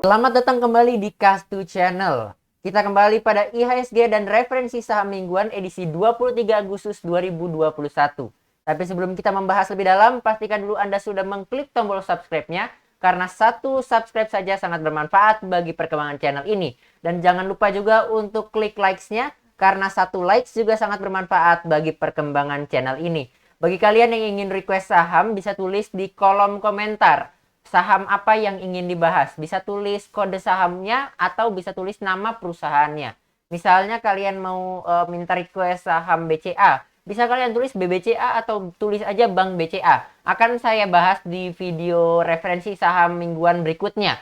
Selamat datang kembali di Kastu Channel. Kita kembali pada IHSG dan referensi saham mingguan edisi 23 Agustus 2021. Tapi sebelum kita membahas lebih dalam, pastikan dulu Anda sudah mengklik tombol subscribe-nya karena satu subscribe saja sangat bermanfaat bagi perkembangan channel ini. Dan jangan lupa juga untuk klik likes-nya karena satu likes juga sangat bermanfaat bagi perkembangan channel ini. Bagi kalian yang ingin request saham bisa tulis di kolom komentar. Saham apa yang ingin dibahas? Bisa tulis kode sahamnya atau bisa tulis nama perusahaannya. Misalnya kalian mau minta request saham BCA, bisa kalian tulis BBCA atau tulis aja Bank BCA. Akan saya bahas di video referensi saham mingguan berikutnya.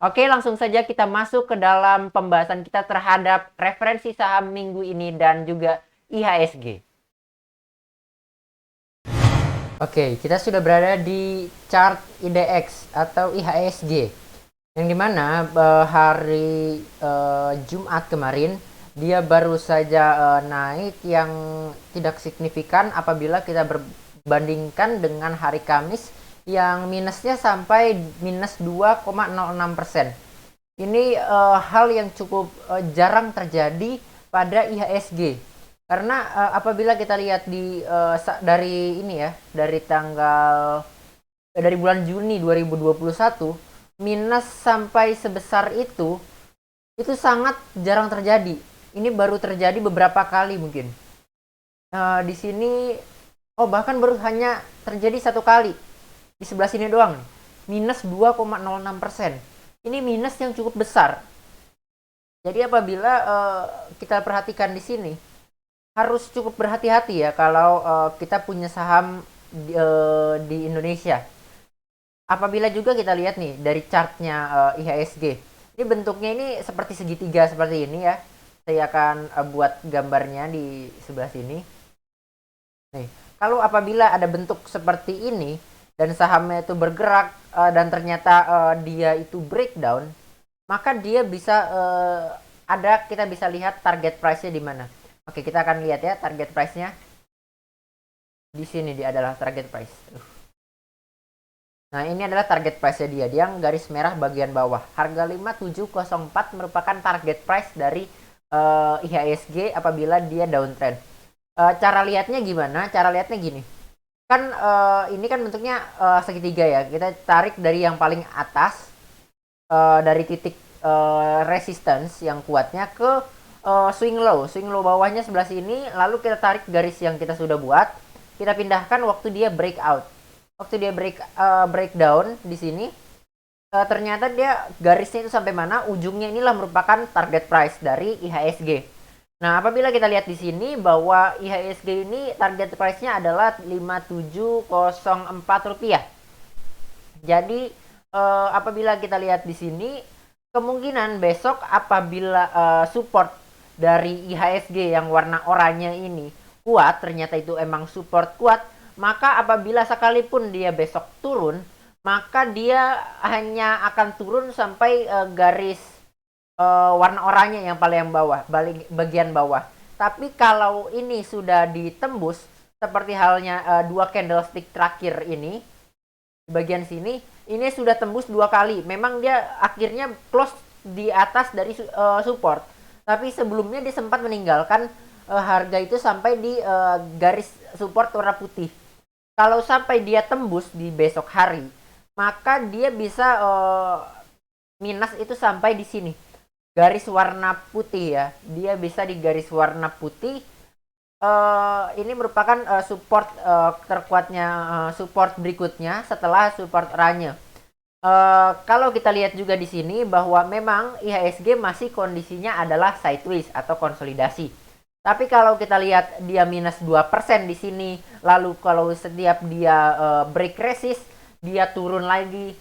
Oke, langsung saja kita masuk ke dalam pembahasan kita terhadap referensi saham minggu ini dan juga IHSG. Oke, kita sudah berada di chart IDX atau IHSG, yang dimana hari Jumat kemarin dia baru saja naik yang tidak signifikan apabila kita berbandingkan dengan hari Kamis yang minusnya sampai minus 2,06%. Ini hal yang cukup jarang terjadi pada IHSG. Karena apabila kita lihat dari ini ya, dari bulan Juni 2021 minus sampai sebesar itu sangat jarang terjadi. Ini baru terjadi beberapa kali mungkin. Di sini bahkan baru hanya terjadi satu kali. Di sebelah sini doang. Minus 2,06%. Ini minus yang cukup besar. Jadi apabila kita perhatikan di sini harus cukup berhati-hati ya kalau kita punya saham di Indonesia. Apabila juga kita lihat nih dari chartnya IHSG, ini bentuknya ini seperti segitiga seperti ini ya. Saya akan buat gambarnya di sebelah sini. Nih, kalau apabila ada bentuk seperti ini dan sahamnya itu bergerak dan ternyata dia itu breakdown, maka dia bisa kita bisa lihat target price-nya di mana. Oke, kita akan lihat ya target price-nya. Di sini dia adalah target price. Nah, ini adalah target price-nya dia. Dia yang garis merah bagian bawah. Harga 5704 merupakan target price dari IHSG apabila dia downtrend. Cara lihatnya gimana? Cara lihatnya gini. Kan ini kan bentuknya segitiga ya. Kita tarik dari yang paling atas dari titik resistance yang kuatnya ke swing low bawahnya sebelah sini, lalu kita tarik garis yang kita sudah buat, kita pindahkan waktu dia breakout, waktu dia breakdown di sini, ternyata dia garisnya itu sampai mana, ujungnya inilah merupakan target price dari IHSG. Nah, apabila kita lihat di sini bahwa IHSG ini target price-nya adalah 5704 rupiah. Jadi apabila kita lihat di sini, kemungkinan besok apabila support dari IHSG yang warna oranye ini kuat, ternyata itu emang support kuat, maka apabila sekalipun dia besok turun, maka dia hanya akan turun sampai garis warna oranye yang paling bawah, bagian bawah. Tapi kalau ini sudah ditembus, seperti halnya dua candlestick terakhir ini, di bagian sini, ini sudah tembus dua kali. Memang dia akhirnya close di atas dari support. Tapi sebelumnya dia sempat meninggalkan harga itu sampai di garis support warna putih. Kalau sampai dia tembus di besok hari, maka dia bisa minus itu sampai di sini. Garis warna putih ya. Dia bisa di garis warna putih. Ini merupakan support terkuatnya, support berikutnya setelah support oranye. Kalau kita lihat juga di sini bahwa memang IHSG masih kondisinya adalah sideways atau konsolidasi. Tapi kalau kita lihat dia minus 2% di sini, lalu kalau setiap dia break resist, dia turun lagi.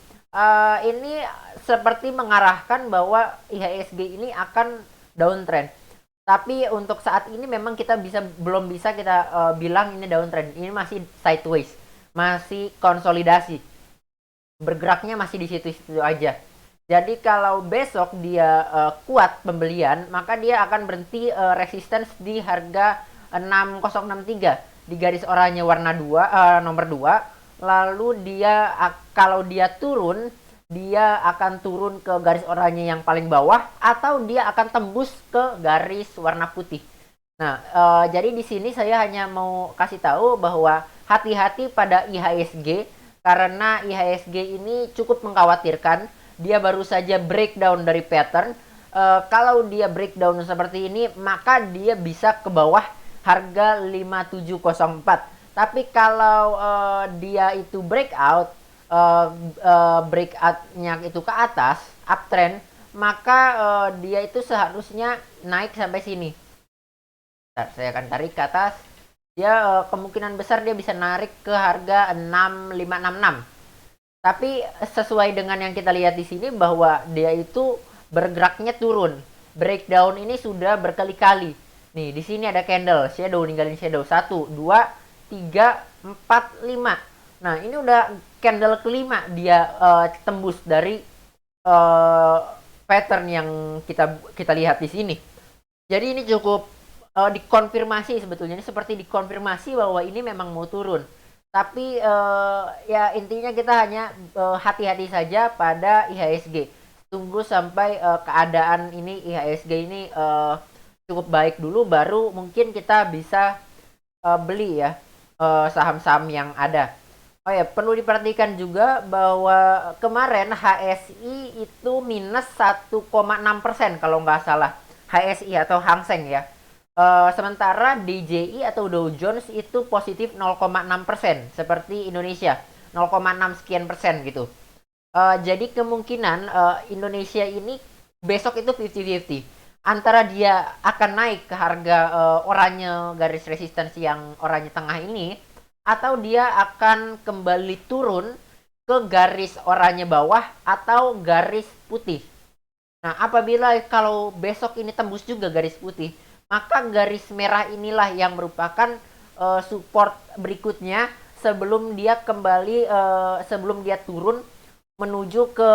Ini seperti mengarahkan bahwa IHSG ini akan downtrend. Tapi untuk saat ini memang kita belum bisa kita bilang ini downtrend. Ini masih sideways, masih konsolidasi. Bergeraknya masih di situ-situ aja. Jadi kalau besok dia kuat pembelian, maka dia akan berhenti resistance di harga 6063 di garis oranye warna nomor 2. Lalu dia kalau dia turun dia akan turun ke garis oranye yang paling bawah atau dia akan tembus ke garis warna putih. Nah, jadi di sini saya hanya mau kasih tahu bahwa hati-hati pada IHSG karena IHSG ini cukup mengkhawatirkan. Dia baru saja breakdown dari pattern. Kalau dia breakdown seperti ini, maka dia bisa ke bawah harga 5704. Tapi kalau dia itu breakout, breakoutnya itu ke atas uptrend, maka dia itu seharusnya naik sampai sini. Bentar, saya akan tarik ke atas. Dia kemungkinan besar dia bisa narik ke harga 6566. Tapi sesuai dengan yang kita lihat di sini bahwa dia itu bergeraknya turun. Breakdown ini sudah berkali-kali. Nih, di sini ada candle, shadow, ninggalin shadow. 1, 2, 3, 4, 5. Nah, ini udah candle kelima dia tembus dari pattern yang kita lihat di sini. Jadi ini cukup dikonfirmasi sebetulnya. Ini seperti dikonfirmasi bahwa ini memang mau turun. Tapi ya intinya kita hanya hati-hati saja pada IHSG. Tunggu sampai keadaan ini IHSG ini cukup baik dulu, baru mungkin kita bisa beli ya saham-saham yang ada. Oh ya, perlu diperhatikan juga bahwa kemarin HSI itu minus 1,6% kalau nggak salah. HSI atau Hang Seng ya. Sementara DJI atau Dow Jones itu positif 0,6%, seperti Indonesia 0,6 sekian persen gitu. Jadi kemungkinan Indonesia ini besok itu 50-50. Antara dia akan naik ke harga oranye garis resistensi yang oranye tengah ini, atau dia akan kembali turun ke garis oranye bawah atau garis putih. Nah, apabila kalau besok ini tembus juga garis putih, maka garis merah inilah yang merupakan support berikutnya sebelum dia kembali sebelum dia turun menuju ke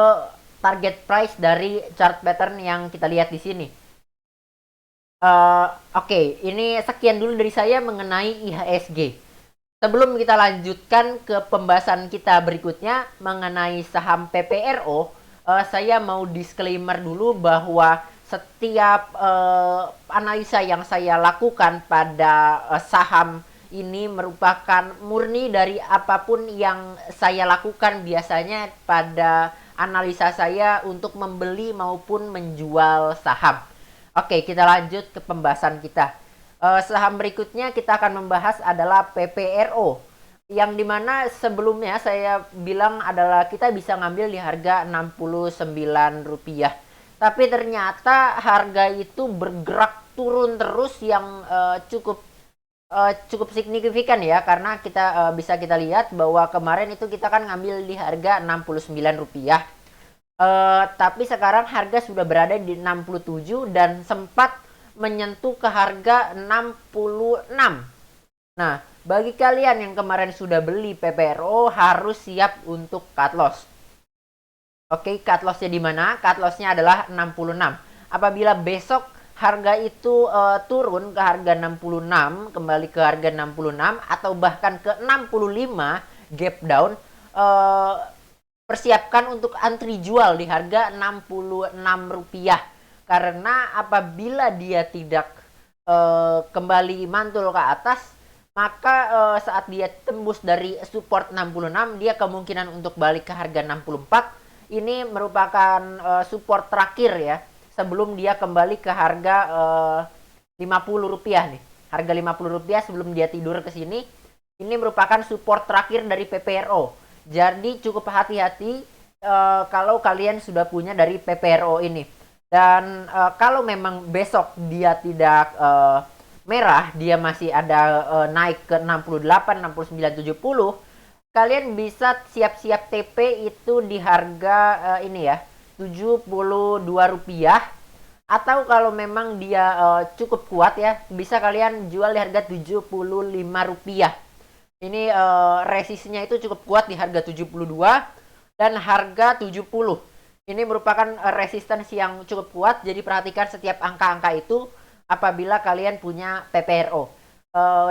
target price dari chart pattern yang kita lihat di sini. Oke, ini sekian dulu dari saya mengenai IHSG. Sebelum kita lanjutkan ke pembahasan kita berikutnya mengenai saham PPRO, saya mau disclaimer dulu bahwa setiap analisa yang saya lakukan pada saham ini merupakan murni dari apapun yang saya lakukan biasanya pada analisa saya untuk membeli maupun menjual saham. Oke, kita lanjut ke pembahasan kita. Saham berikutnya kita akan membahas adalah PPRO, yang dimana sebelumnya saya bilang adalah kita bisa ngambil di harga Rp69. Tapi ternyata harga itu bergerak turun terus yang cukup signifikan ya, karena kita bisa kita lihat bahwa kemarin itu kita kan ngambil di harga Rp69. Tapi sekarang harga sudah berada di 67 dan sempat menyentuh ke harga 66. Nah, bagi kalian yang kemarin sudah beli PPRO harus siap untuk cut loss. Oke, cut lossnya di mana? Cut lossnya adalah 66. Apabila besok harga itu turun ke harga 66, kembali ke harga 66 atau bahkan ke 65 gap down, persiapkan untuk antri jual di harga Rp66. Karena apabila dia tidak kembali mantul ke atas, maka saat dia tembus dari support 66, dia kemungkinan untuk balik ke harga 64. Ini merupakan support terakhir ya, sebelum dia kembali ke harga Rp50 nih. Harga Rp50 sebelum dia tidur ke sini. Ini merupakan support terakhir dari PPRO. Jadi cukup hati-hati kalau kalian sudah punya dari PPRO ini. Dan kalau memang besok dia tidak merah, dia masih ada naik ke 68, 69, 70, kalian bisa siap-siap TP itu di harga ini ya, Rp72. Atau kalau memang dia cukup kuat ya, bisa kalian jual di harga Rp75. Ini resistnya itu cukup kuat di harga 72 dan harga 70. Ini merupakan resistensi yang cukup kuat, jadi perhatikan setiap angka-angka itu apabila kalian punya PPRO.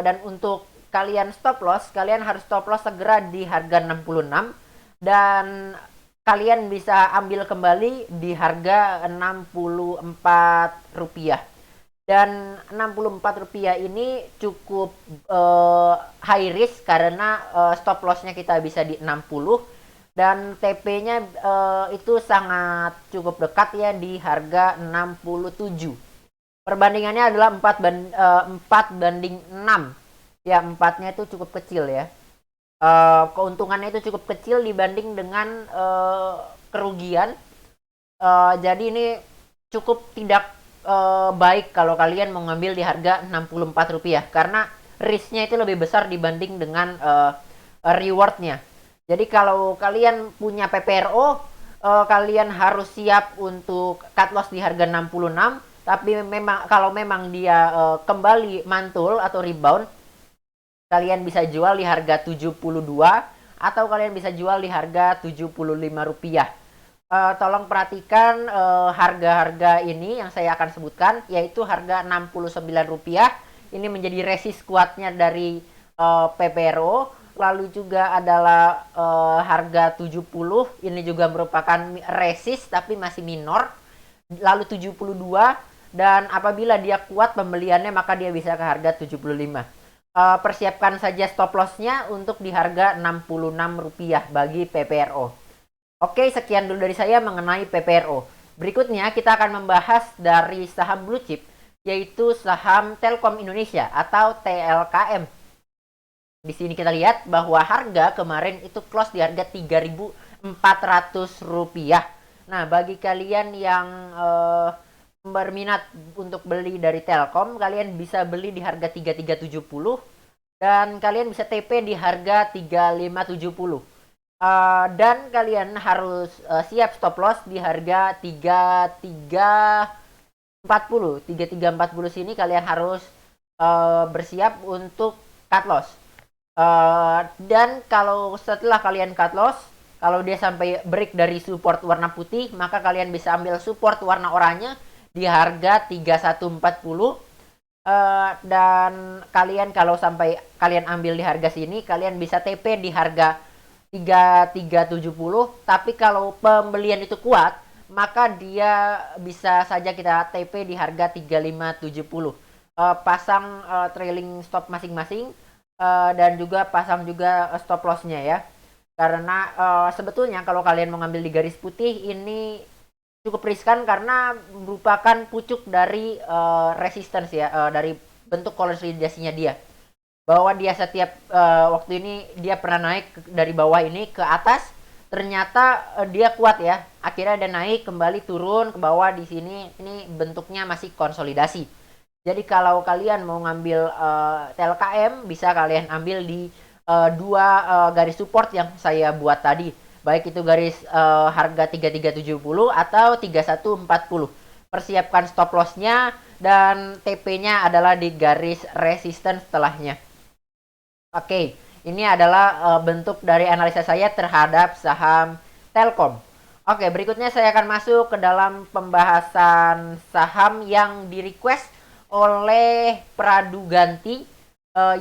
Dan untuk kalian stop loss, kalian harus stop loss segera di harga 66. Dan kalian bisa ambil kembali di harga Rp64. Dan Rp64 ini cukup high risk karena stop lossnya kita bisa di 60 dan TP-nya itu sangat cukup dekat ya di harga 67. Perbandingannya adalah 4 banding 6. Ya, 4-nya itu cukup kecil ya. Keuntungannya itu cukup kecil dibanding dengan kerugian. Jadi ini cukup tidak baik kalau kalian mau ngambil di harga Rp64 karena risknya itu lebih besar dibanding dengan rewardnya. Jadi kalau kalian punya PPRO, kalian harus siap untuk cut loss di harga 66. Tapi memang kalau memang dia kembali mantul atau rebound, kalian bisa jual di harga 72 atau kalian bisa jual di harga Rp75. Tolong perhatikan harga-harga ini yang saya akan sebutkan, yaitu harga Rp69. Ini menjadi resist kuatnya dari PPRO. Lalu juga adalah harga 70, ini juga merupakan resist tapi masih minor. Lalu 72, dan apabila dia kuat pembeliannya maka dia bisa ke harga 75. Persiapkan saja stop lossnya untuk di harga Rp66 bagi PPRO. Oke, sekian dulu dari saya mengenai PPRO. Berikutnya kita akan membahas dari saham blue chip, yaitu saham Telkom Indonesia atau TLKM. Di sini kita lihat bahwa harga kemarin itu close di harga Rp3.400. Nah, bagi kalian yang berminat untuk beli dari Telkom, kalian bisa beli di harga 3370 dan kalian bisa TP di harga 3570. Dan kalian harus siap stop loss di harga 3340 sini kalian harus bersiap untuk cut loss. Dan kalau setelah kalian cut loss, kalau dia sampai break dari support warna putih, maka kalian bisa ambil support warna oranye di harga 3140. Dan kalian kalau sampai kalian ambil di harga sini, kalian bisa TP di harga 3370. Tapi kalau pembelian itu kuat, maka dia bisa saja kita TP di harga 3570. Pasang trailing stop masing-masing. Dan juga pasang juga stop lossnya ya, karena sebetulnya kalau kalian mau ngambil di garis putih ini cukup riskan karena merupakan pucuk dari resistance ya, dari bentuk konsolidasinya dia, bahwa dia setiap waktu ini dia pernah naik dari bawah ini ke atas, ternyata dia kuat ya, akhirnya dia naik kembali turun ke bawah. Di sini ini bentuknya masih konsolidasi. Jadi kalau kalian mau ngambil TLKM, bisa kalian ambil di dua garis support yang saya buat tadi. Baik itu garis harga 3370 atau 3140. Persiapkan stop lossnya dan TP-nya adalah di garis resistance setelahnya. Oke, ini adalah bentuk dari analisa saya terhadap saham Telkom. Oke, berikutnya saya akan masuk ke dalam pembahasan saham yang di request oleh Praduganti,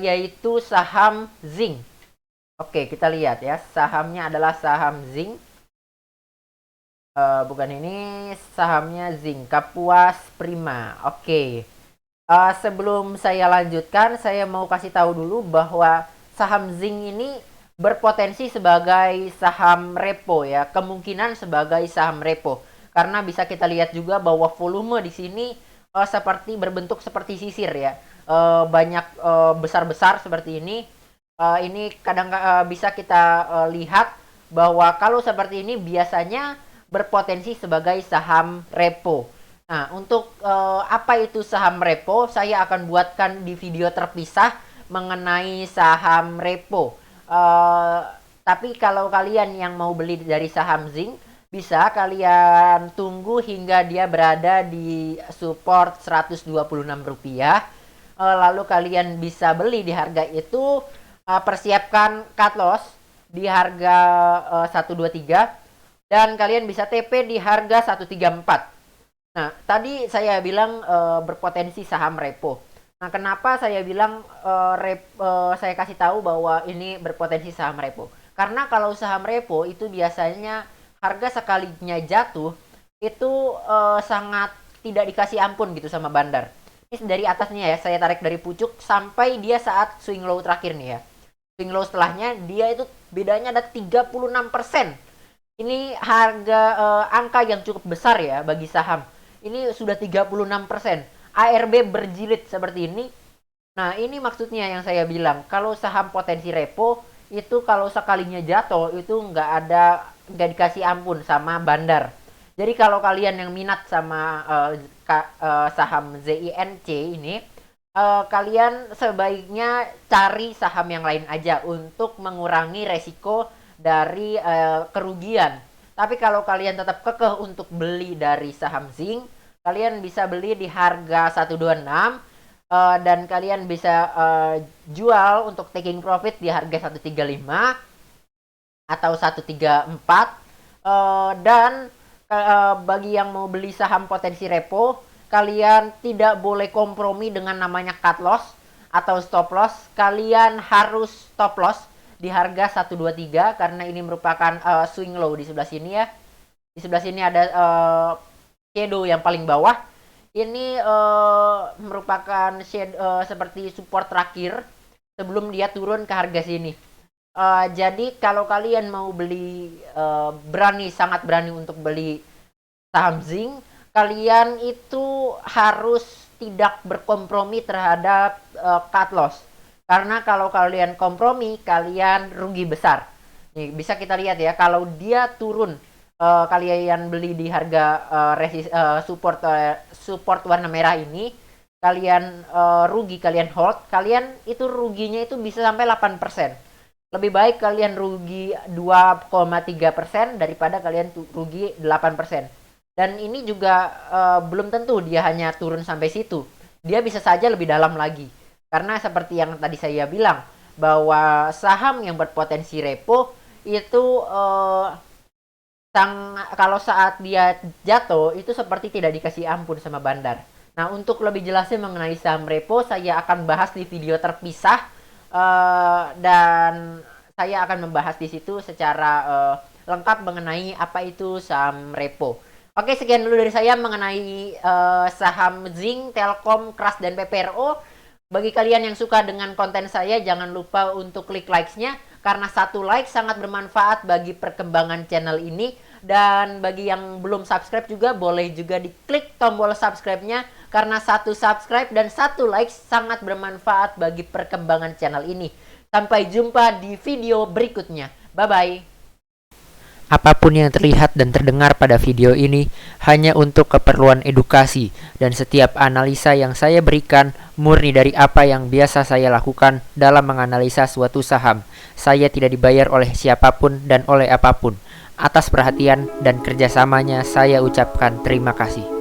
yaitu saham Zinc. Oke, kita lihat ya, sahamnya adalah saham Zinc. Bukan ini, sahamnya Zinc Kapuas Prima. Oke. Sebelum saya lanjutkan, saya mau kasih tahu dulu bahwa saham Zinc ini berpotensi sebagai saham repo ya, kemungkinan sebagai saham repo. Karena bisa kita lihat juga bahwa volume di sini seperti berbentuk seperti sisir ya, banyak besar-besar seperti ini. Ini kadang bisa kita lihat bahwa kalau seperti ini biasanya berpotensi sebagai saham repo. Nah, untuk apa itu saham repo, saya akan buatkan di video terpisah mengenai saham repo. Tapi kalau kalian yang mau beli dari saham Zinc, bisa kalian tunggu hingga dia berada di support Rp126. Lalu kalian bisa beli di harga itu. Persiapkan cut loss di harga 123 dan kalian bisa TP di harga 134. Nah, tadi saya bilang berpotensi saham repo. Nah, kenapa saya bilang saya kasih tahu bahwa ini berpotensi saham repo? Karena kalau saham repo itu biasanya harga sekalinya jatuh itu sangat tidak dikasih ampun gitu sama Bandar. Ini dari atasnya ya, saya tarik dari pucuk sampai dia saat swing low terakhir nih ya. Swing low setelahnya dia itu bedanya ada 36%. Ini harga angka yang cukup besar ya bagi saham. Ini sudah 36%. ARB berjilid seperti ini. Nah, ini maksudnya yang saya bilang, kalau saham potensi repo itu kalau sekalinya jatuh itu nggak dikasih ampun sama Bandar. Jadi kalau kalian yang minat sama saham ZINC ini, kalian sebaiknya cari saham yang lain aja untuk mengurangi resiko dari kerugian. Tapi kalau kalian tetap kekeh untuk beli dari saham zinc, kalian bisa beli di harga 126 dan kalian bisa jual untuk taking profit di harga 135 atau 134 dan bagi yang mau beli saham potensi repo, kalian tidak boleh kompromi dengan namanya cut loss atau stop loss. Kalian harus stop loss di harga 123 karena ini merupakan swing low di sebelah sini ya. Di sebelah sini ada shadow yang paling bawah. Ini merupakan seperti support terakhir sebelum dia turun ke harga sini. Jadi kalau kalian mau beli sangat berani untuk beli saham zinc, kalian itu harus tidak berkompromi terhadap cut loss. Karena kalau kalian kompromi, kalian rugi besar. Nih, bisa kita lihat ya, kalau dia turun, kalian beli di harga support warna merah ini, kalian rugi, kalian hold, kalian itu ruginya itu bisa sampai 8%. Lebih baik kalian rugi 2,3% daripada kalian rugi 8%. Dan ini juga belum tentu dia hanya turun sampai situ. Dia bisa saja lebih dalam lagi. Karena seperti yang tadi saya bilang, bahwa saham yang berpotensi repo itu kalau saat dia jatuh itu seperti tidak dikasih ampun sama Bandar. Nah, untuk lebih jelasnya mengenai saham repo, saya akan bahas di video terpisah. Dan saya akan membahas di situ secara lengkap mengenai apa itu saham repo. Oke, sekian dulu dari saya mengenai saham zinc, Telkom, Kras, dan PPRO. Bagi kalian yang suka dengan konten saya, jangan lupa untuk klik likes-nya, karena satu like sangat bermanfaat bagi perkembangan channel ini. Dan bagi yang belum subscribe juga, boleh juga diklik tombol subscribe-nya, karena satu subscribe dan satu like sangat bermanfaat bagi perkembangan channel ini. Sampai jumpa di video berikutnya. Bye-bye. Apapun yang terlihat dan terdengar pada video ini hanya untuk keperluan edukasi, dan setiap analisa yang saya berikan murni dari apa yang biasa saya lakukan dalam menganalisa suatu saham. Saya tidak dibayar oleh siapapun dan oleh apapun. Atas perhatian dan kerjasamanya saya ucapkan terima kasih.